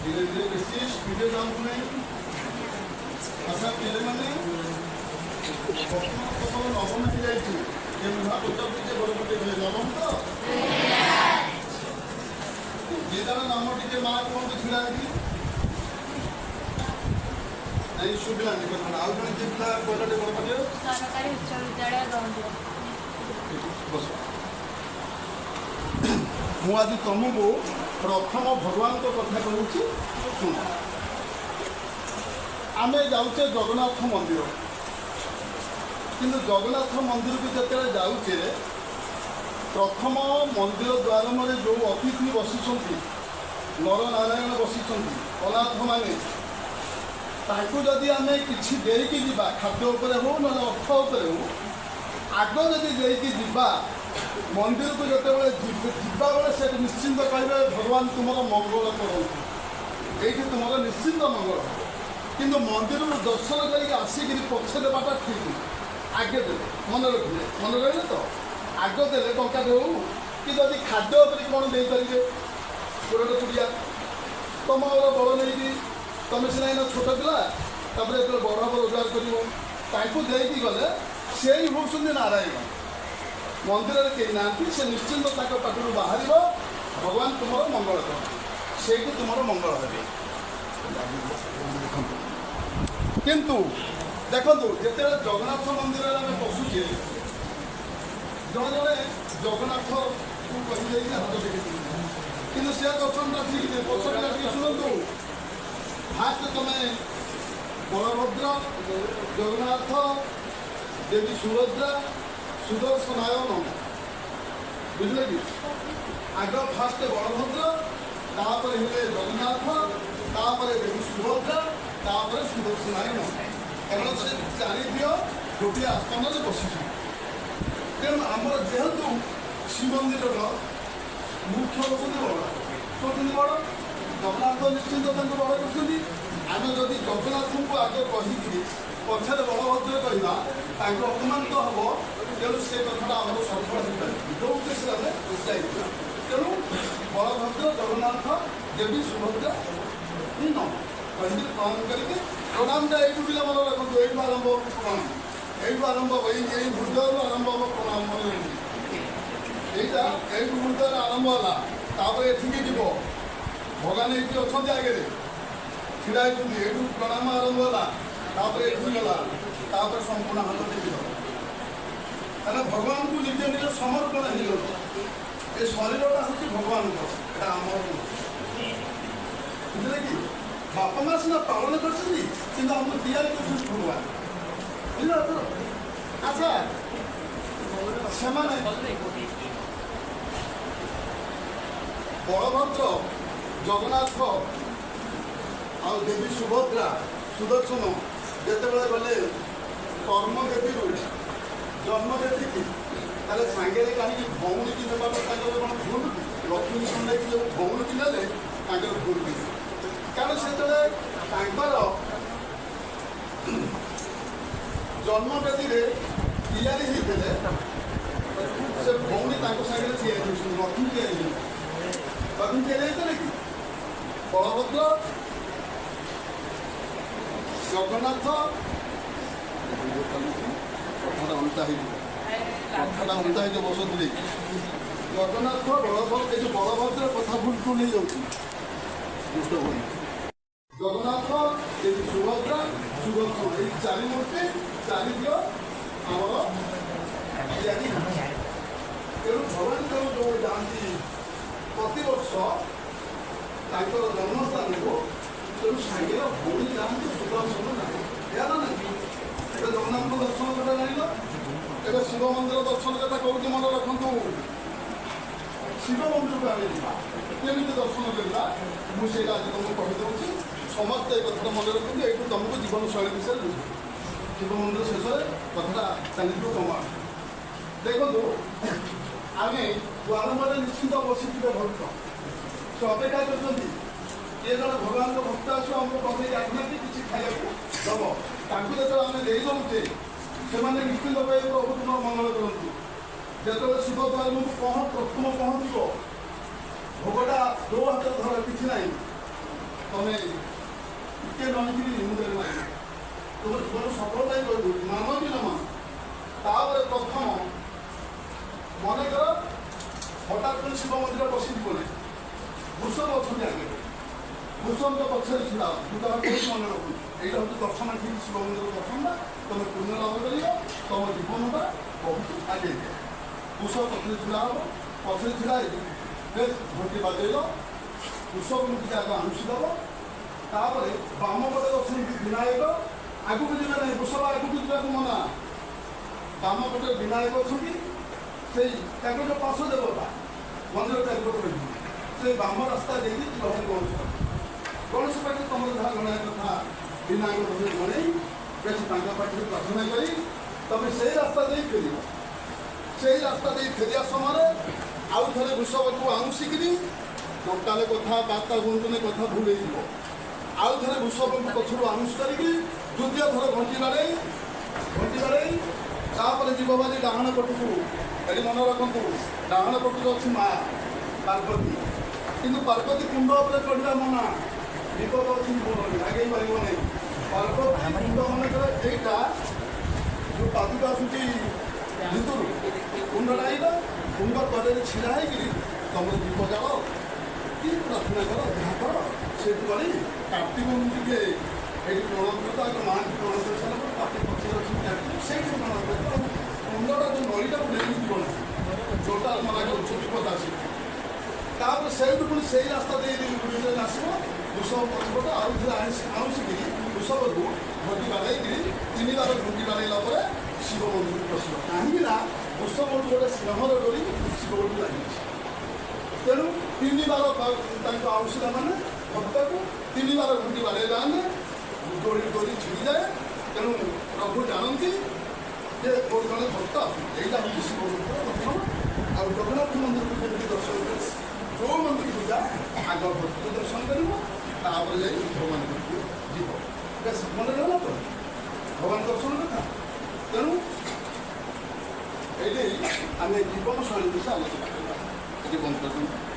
धीरे धीरे बेसी स्पीड जाऊँ नहीं अच्छा पे मैंने नवम हो जाए पचार बड़पटे नवम तो जिदार नाम टे माँ कौन छिड़ा नहीं शुभिला कथा आउ जन किए पिला कहला बड़पटे सरकारी उच्च विद्यालय गंडिया बस मु आज तुमको प्रथम भगवान को कथा कहूँ शुण आम जाऊे जगन्नाथ मंदिर किंतु जगन्नाथ मंदिर को जो जाऊे प्रथम मंदिर द्वार में जो अतिथि बसी नर नारायण बसी अनाथ माने ताकू जदि आम कि देकी जा खाद्य उपर हो ना अर्थ उपर हो आग जदि देकी जा मंदिर को जो जावा बेले से निश्चिंत कहे भगवान तुम मंगल करते ये तुम निश्चिंत मंगल किंतु मंदिर दर्शन करके आसिक पक्ष देवाटा ठीक आगे दे मन रखिए मन रही तो आग देले टंका दे कि जदि खाद्य कौन दे पारे गोटे कुड़िया तुम बड़ नहीं तुम सीना छोट पिला जो बड़ हम रोजगार कर गले से ही हूँ नारायण मंदिर में कहीं ना से निश्चिंत पाखर बाहर भगवान तुम मंगल कर से तुम मंगल हे किंतु देखो जिते जगन्नाथ मंदिर में पशुचे जड़े जड़े जगन्नाथ को कही हाथ टेक कि से दर्शन ठीक है पक्ष शुणु फास्ट तुम बलभद्र जगन्नाथ देवी सुभद्रा सुदर्शनायन बुझे कि आग फास्ट बलभद्र तापर हेले जगन्नाथ तापर देवी सुभद्रा तापर सुदर्शनायन कारण से चारिदिय गोटे आस्थान में बसी तेणु आम जेहेतु श्रीमंदिर मुख्य होती बड़ बड़ जगन्नाथ निश्चिंत बड़ कर आम जदि जगन्नाथ को आगे कहीकि पछे बलभद्र कहवा अपमान तो हम तेणु से कथा आम सफल हो पाए जो उद्देश्य आम जाइए तेणु बलभद्र जगन्नाथ देवी सुभद्रा ही न कहीं प्रणाम करके प्रणामटा यू पिला मन रखु यू आरंभ हो प्रणाम यू आरंभ हो यही हृदय आरंभ हम प्रणाम मन यहाँ यू हृदय आरंभ है एठिकी जीव भगवान ये अच्छा आगे छिड़ा ये प्रणाम आरंभ है ये गला संपूर्ण हाथ टेक कहना भगवान को निज निज समर्पण हो ये शरीरटा हूँ भगवान आम बुझे कि बापा माँ सीना पालन कर आम तैयारी कर भगवान बुझल तो अच्छा से बलभद्र जगन्नाथ आ देवी सुभद्रा सुदर्शन जिते गले कर्म देवी जन्म देवी की सांगे कहीं भौणी की नेवाटा कौन भूल लक्ष्मी खंडे की जो भौणी की ने भूल की कारण से जन्म बेदी तैयारी होते से भौणी सागे लक्ष्मी तैयारी लक्ष्मी तैयारी कि बलभद्र जगन्नाथ कथा अंता कथा अंता है बसती जगन्नाथ बलभद्र ये बलभद्र कथा भूल को नहीं जाऊँ दुष्ट भाई जगन्नाथ ये सुभद्रा सुदर्शन ये चारि मूर्ति चारिदिय आमर तेणु भगवान जो जाती प्रतिवर्ष जन्मस्थान को तेणु सांगे भौणी जाती सुदर्शन जाए ना जगन्नाथ दर्शन कथा जान ए शिव मंदिर दर्शन कथा कहूँ मन रखु शिव मंदिर को आम केमी दर्शन करवा मुझे आज तुमको कहीदे समस्त एक कथा मन रखते ये तुमको जीवन शैली विषय बुझे शिव मंदिर शेष कथा चलो तुम देखो आम द्वार में निश्चिंत बसी भक्त से अपेक्षा कर ये जन भगवान भक्त आसो आमको कथई आखना किसी खाया दब जो आम दे दौचे से निश्चिंत भाई प्रभु तुम मंगल करूँ जो शिव द्वार में प्रथम पहुँच भोगटा दो हाथ धर कि ना ତମେ ଟିକେ ରହିକିରି ମୁଣ୍ଡରେ ମାରିବ ତୁମ ଜୀବନ ସଫଳ ପାଇଁ କହିଦେଉଛି ମାନ କି ନ ମାନ। ତାପରେ ପ୍ରଥମ ମନେକର ହଠାତ୍ କରି ଶିବ ମନ୍ଦିର ବସିଯିବ ନାହିଁ, ଭୂଷଣ ଅଛନ୍ତି ଆଗରେ, ଭୂଷଣଙ୍କ ପଛରେ ଛିଡ଼ା ମୁଁ ତାହା କେଉଁଠି ମନେ ରଖୁଛି। ଏଇଟା ହେଉଛି ଦର୍ଶନ ଠିକ୍ ଶିବ ମନ୍ଦିର ଦର୍ଶନଟା ତମେ ପୁଣ୍ୟ ଲାଭ କରିବ, ତମ ଜୀବନଟା ବହୁତ ଆଗେଇ ଯାଏ। ଭୂଷଣ ପଛରେ ଛିଡ଼ା ହେବ, ପଛରେ ଛିଡ଼ା ହେଇକି ବେଶ ଘଣ୍ଟି ବାଜେଇଲ, କୃଷକଙ୍କୁ ଟିକେ ଆଗ ଆଣୁଷି ଦେବ। ତାପରେ ବାମ ପଟେ ଅଛନ୍ତି ବିନାୟକ, ଆଗକୁ ଯିବେ ନାହିଁ, ବୃଷଭ ଆଗକୁ ଯିବାକୁ ମନା। ବାମ ପଟେ ବିନାୟକ ଅଛନ୍ତି, ସେଇ ତାଙ୍କର ଯେଉଁ ପାର୍ଶ୍ୱ ଦେବତା ମନ୍ଦିର ଚାରିପଟେ ରହିଯିବ। ସେଇ ବାମ ରାସ୍ତା ଦେଇକି ଯିବାକୁ ଗଣେଶ ପାଖରେ, ଗଣେଶ ପାଖରେ ତମର ଯାହା ଗଣାଇବା କଥା ବିନାୟକ ପାଖରେ ଗଣେଇ ବେଶୀ ତାଙ୍କ ପାଖରେ ପ୍ରାର୍ଥନା କରି ତମେ ସେଇ ରାସ୍ତା ଦେଇ ଫେରିବ। ସେଇ ରାସ୍ତା ଦେଇ ଫେରିବା ସମୟରେ ଆଉ ଥରେ ବୃଷଭକୁ ଆଉଁସିକିରି ଟୋଟାଲେ କଥାବାର୍ତ୍ତା ହୁଅନ୍ତୁନି, କଥା ଭୁଲ ହେଇଯିବ। ଆଉ ଥରେ ବୃଷଭକୁ ପଛରୁ ଆଉଁସ କରିକି ଦ୍ୱିତୀୟ ଥର ଘଣ୍ଟି ବାଡ଼େଇ ତାପରେ ଯିବ ବାଜି ଡାହାଣ ପଟକୁ। ଏଠି ମନେ ରଖନ୍ତୁ, ଡାହାଣ ପଟକୁ ଅଛି ମା ପାର୍ବତୀ, କିନ୍ତୁ ପାର୍ବତୀ କୁଣ୍ଡ ଉପରେ ଚଢ଼ିବା ମନା, ବିପଦ ଅଛି, ଆଗେଇ ପାରିବ ନାହିଁ। ପାର୍ବତୀ କୁଣ୍ଡ ମନେକର ଏଇଟା ଯେଉଁ ପାଦୁକା ଆସୁଛି ଭିତରୁ କୁଣ୍ଡଟା ଏଇଟା, କୁଣ୍ଡ ତଳରେ ଛିଡ଼ା ହେଇକିରି ତମର ଦୀପ ଜାଳ କି ପ୍ରାର୍ଥନା କର, ଯାହା କର ସେଇଠୁ କରି କାର୍ତ୍ତିକଙ୍କୁ ଟିକେ ଏଇଠି ପ୍ରଣାମ କରିବ। ଆଗ ମାଆଙ୍କୁ ପ୍ରଣାମ କରିସାରିଲା ପରେ ପାଟି ପଛରେ ଅଛି କାର୍ତ୍ତିକ, ସେଇଠି ପ୍ରଣାମ କରିବ। କୁଣ୍ଡଟା ଯେଉଁ ନଈଟାକୁ ନେଇକି ଯିବ ନା, ଯେଉଁଟା ମନା କରୁଛୁ ବିପଦ ଆସିବ। ତାପରେ ସେଇଠୁ ପୁଣି ସେଇ ରାସ୍ତା ଦେଇ ଆସିବ, ବୃଷଭ ପଛପଟ ଆଉ ଥରେ ଆଉଁସିକିରି ବୃଷଭକୁ ଘଣ୍ଟି ବାଡ଼େଇକିରି 3 ବାର ଘଣ୍ଟି ବାଡ଼େଇଲା ପରେ ଶିବ ମନ୍ଦିରକୁ ପଶିବ। କାହିଁକି ନା ବୃଷଭଠୁ ଗୋଟେ ସିଂହର ଡୋରି ଶିବଠୁ ଲାଗିଛି। ତେଣୁ 3 ବାର ତାଙ୍କୁ ଆଉଁସିଲା ମାନେ ଭକ୍ତକୁ 3 ବାର ଘଣ୍ଟି ବାଡ଼େଇଲା ମାନେ ଡୋରି ଛିଡ଼ିଯାଏ। ତେଣୁ ପ୍ରଭୁ ଜାଣନ୍ତି ଯେ ମୋର ଜଣେ ଭକ୍ତ ଆସୁଛି। ଏଇଟା ହେଉଛି ଶିବ ମନ୍ଦିର ଦର୍ଶନ। ଆଉ ଜଗନ୍ନାଥ ମନ୍ଦିରକୁ କେମିତି ଦର୍ଶନ କରିବ, ଯେଉଁ ମନ୍ଦିରକୁ ଯା ଆଗ ଭକ୍ତକୁ ଦର୍ଶନ କରିବ, ତାପରେ ଯାଇ ଭଗବାନ ମନ୍ଦିରକୁ ଯିବ। ବେଶ ମନେ ରହିଲା ତ ଭଗବାନ ଦର୍ଶନ କଥା। ତେଣୁ ଏଇଠି ଆମେ ଜୀବନ ଶୈଳୀ ବିଷୟରେ ଆଲୋଚନା କରିବା। ଏଠି ବନ୍ଦ କରିଦେବୁ।